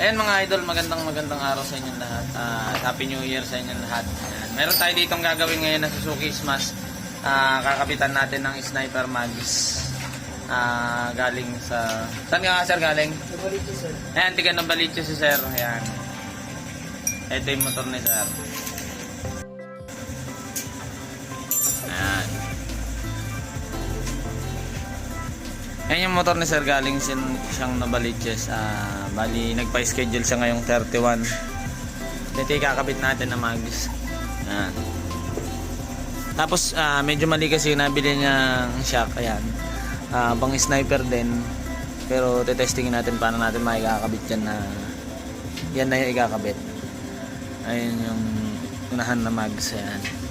Ayan mga idol, magandang araw sa inyong lahat. Happy New Year sa inyong lahat. Ayan. Meron tayo ditong gagawin ngayon na Suzuki Smash. Kakapitan natin ng Sniper Mags. Galing sa... Saan ka nga sir galing? Novaliches sir. Ayan, tiga Novaliches si sir. Ayan. Ito yung motor ni sir. Ayan. Ayan yung motor ni sir, galing siyang Novaliches. Bali, nagpa-schedule siya ngayong 31. Dito kakabit natin na Mags. Ayan. Tapos, medyo mali kasi nabili niya ang shock. Ayan. Pang sniper din. Pero, tetestingin natin paano natin makikakabit yan na yan na yung ikakabit. Ayan yung unahan na Mags. Ayan.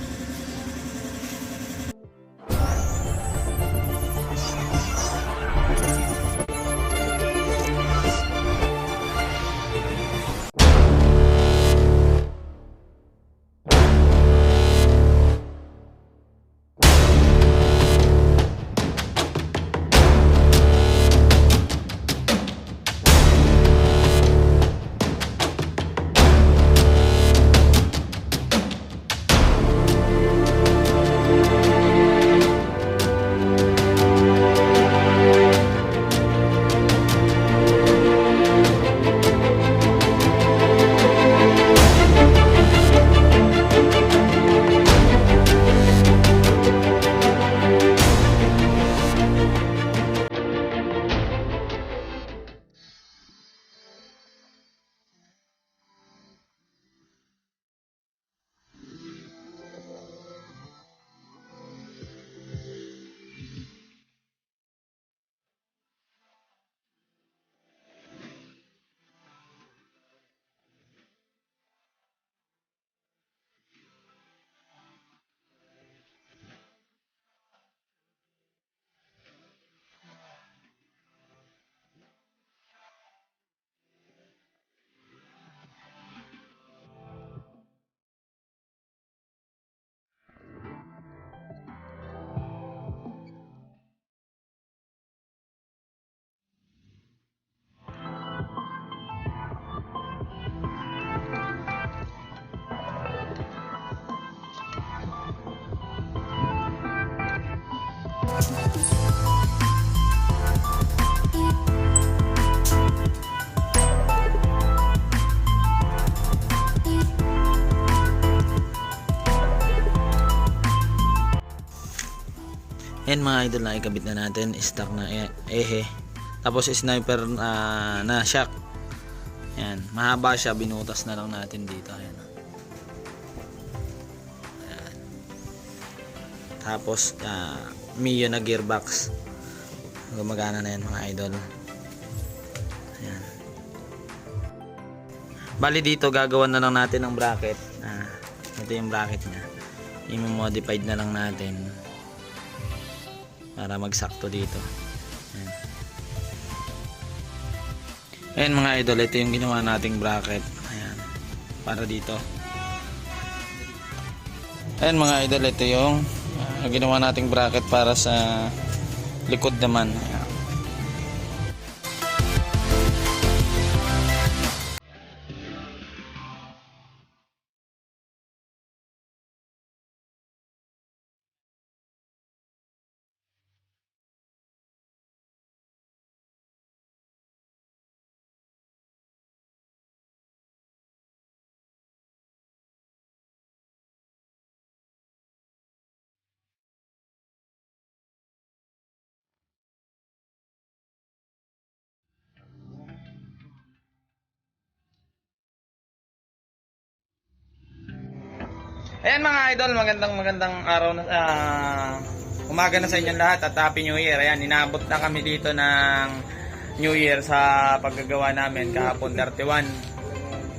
Yan mga idol, na ikabit na natin, stock na ehe, tapos sniper na shock. Yan, mahaba siya, binutas na lang natin dito. Ayan. Ayan. Tapos Mio na gearbox, gumagana na yan mga idol. Ayan. Bali dito gagawan na lang natin ng bracket. Ito yung bracket nya, i-modified na lang natin para magsakto dito. Ayan. Ayan mga idol, ito yung ginawa nating bracket. Ayan, para dito. Ayan mga idol, ito yung ginawa nating bracket para sa likod naman. Ayan. Ayan mga idol, magandang araw na, umaga na sa inyong lahat at Happy New Year. Ayan, inaabot na kami dito ng New Year sa paggagawa namin kahapon 31.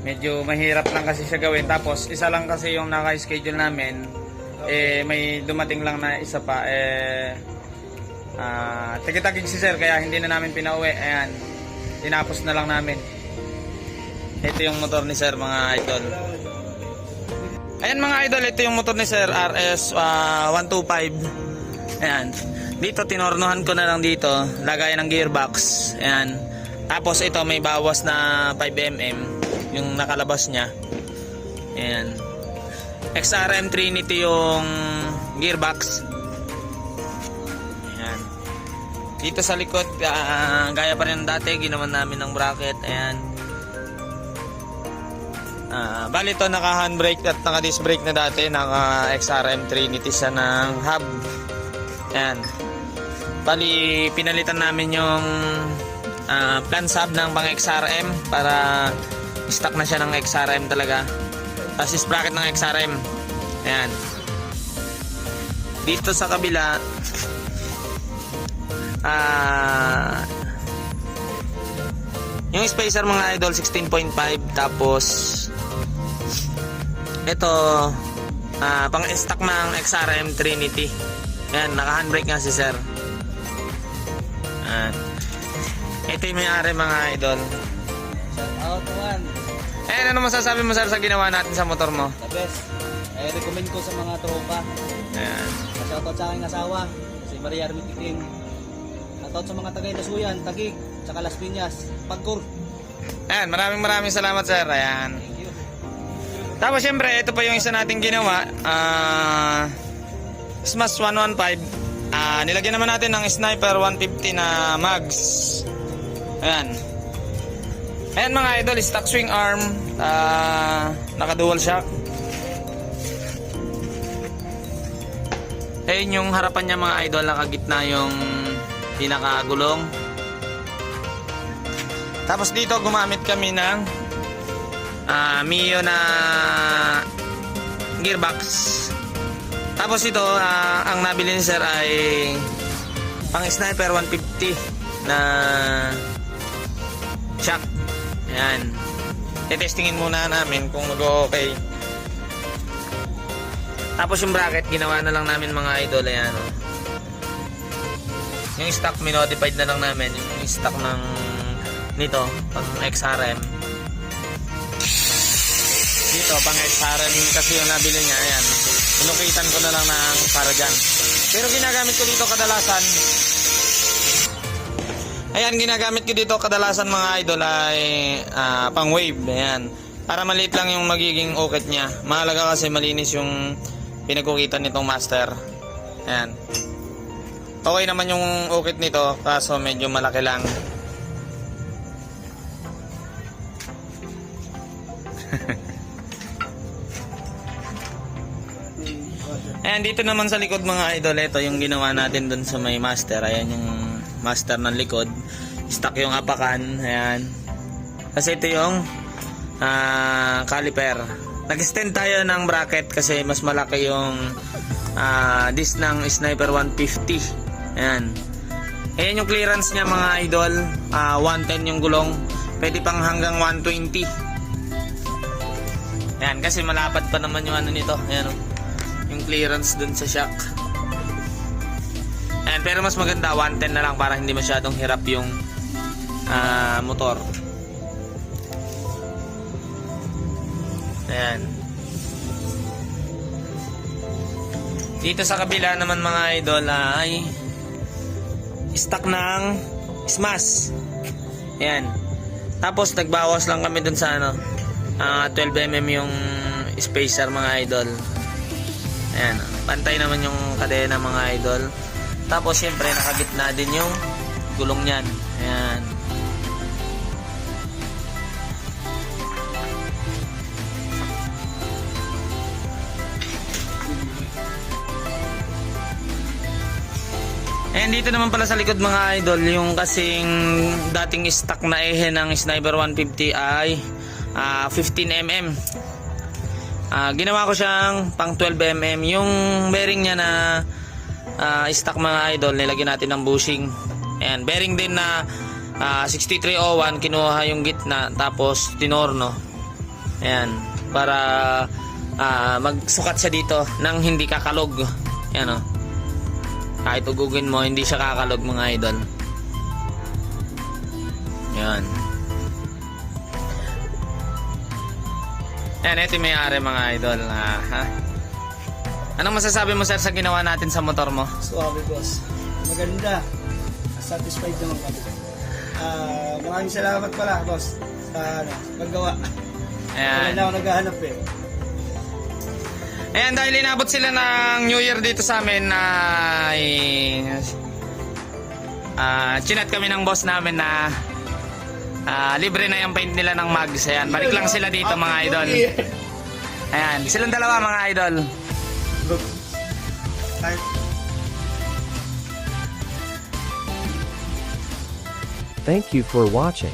Medyo mahirap lang kasi siya gawin, tapos isa lang kasi yung naka-schedule namin. May dumating lang na isa pa, tagitagig si sir, kaya hindi na namin pinauwi. Ayan, tinapos na lang namin. Ito yung motor ni sir mga idol. Ayan mga idol, ito yung motor ni Sir, RS 125. Ayan. Dito tinornohan ko na lang dito, lagay ng gearbox. Ayan. Tapos ito may bawas na 5mm yung nakalabas niya. Ayan. XRM Trinity yung gearbox. Ayan. Dito sa likod, gaya pa rin dati, ginawan namin ng bracket. Ayan. Bali ito naka handbrake at naka disc brake na dati. Naka XRM Trinity siya ng hub. Ayan. Bali pinalitan namin yung plan sub ng pang XRM para stock na siya ng XRM talaga. Tapos is bracket ng XRM. Ayan. Dito sa kabila yung spacer mga idol 16.5. Tapos ito pang stock ng XRM Trinity. Ayan, naka handbrake nga si sir. Ito yung may-ari mga idol. Shout out man. Ano masasabi mo sir sa ginawa natin sa motor mo? The best. I recommend ko sa mga tropa. Ayan. Shout out sa aking asawa, si Maria Armitiking. Shout out sa mga tagay Nasuyan, Taguig, tsaka Las Piñas, Pagcor. Ayan, maraming salamat sir. Ayan. Thank you. Tapos syempre, ito pa yung isa nating ginawa. Smash 115. Nilagyan naman natin ng Sniper 150 na mags. Ayan. Ayan mga idol, stock swing arm. Naka dual shock. Ayan yung harapan niya mga idol, nakagitna yung pinakagulong. Tapos dito gumamit kami ng Mio na gearbox. Tapos ito, ang nabili ni sir ay pang Sniper 150 na shock. Ayan. Testingin muna namin kung mag-okay. Tapos yung bracket, ginawa na lang namin mga idol. Ayan. Yung stock, minodified na lang namin. Yung stock ng nito, pang XRM. Dito, pang XRM kasi yung nabili niya. Ayan. Inukitan ko na lang ng para dyan. Pero ginagamit ko dito kadalasan. Ayan, ginagamit ko dito kadalasan mga idol ay pang wave. Ayan. Para maliit lang yung magiging ukit niya. Mahalaga kasi malinis yung pinagkukitan nitong master. Ayan. Okay naman yung ukit nito, kaso medyo malaki lang. Ayan, dito naman sa likod mga idol, ito yung ginawa natin dun sa may master. Ayan yung master ng likod. Stock yung apakan. Ayan. Kasi ito yung caliper. Nag-extend tayo ng bracket kasi mas malaki yung disc ng Sniper 150. Ayan. Ayan yung clearance niya mga idol. 110 yung gulong. Pwede pang hanggang 120. Ayan, kasi malapad pa naman yung ano nito. Ayan o. Yung clearance dun sa shock. Ayan, pero mas maganda 110 na lang para hindi masyadong hirap yung motor. Ayan. Dito sa kabila naman mga idol ay stock ng smash. Ayan. Tapos nagbawas lang kami dun sa 12mm yung spacer mga idol. Ayan, pantay naman yung kadena mga idol. Tapos syempre nakagitna din yung gulong niyan. Ayan. And dito naman pala sa likod mga idol, yung kasing dating stock na ehe ng Sniper 150 ay 15mm. Ginawa ko siyang pang 12mm. Yung bearing niya na stock mga idol, nilagyan natin ng bushing. Ayan, bearing din na 6301, kinuha yung gitna tapos tinorno. Ayan, para magsukat siya dito nang hindi kakalog. Ayan o. Kahit ugugin mo, hindi siya kakalog mga idol. Ayan. Ayan, ito yung may-ari mga idol. Anong masasabi mo sir sa ginawa natin sa motor mo? Suave boss. Maganda. Satisfied naman kami. maraming salamat pala, boss, sa paggawa. Wala Ayan. na ako naghahanap eh. Ayan, dahil inabot sila ng New Year dito sa amin na chinat kami ng boss namin na libre na yung paint nila ng mugs. Ayan, balik lang sila dito mga idol. Ayan, silang dalawa mga idol. Thank you for watching.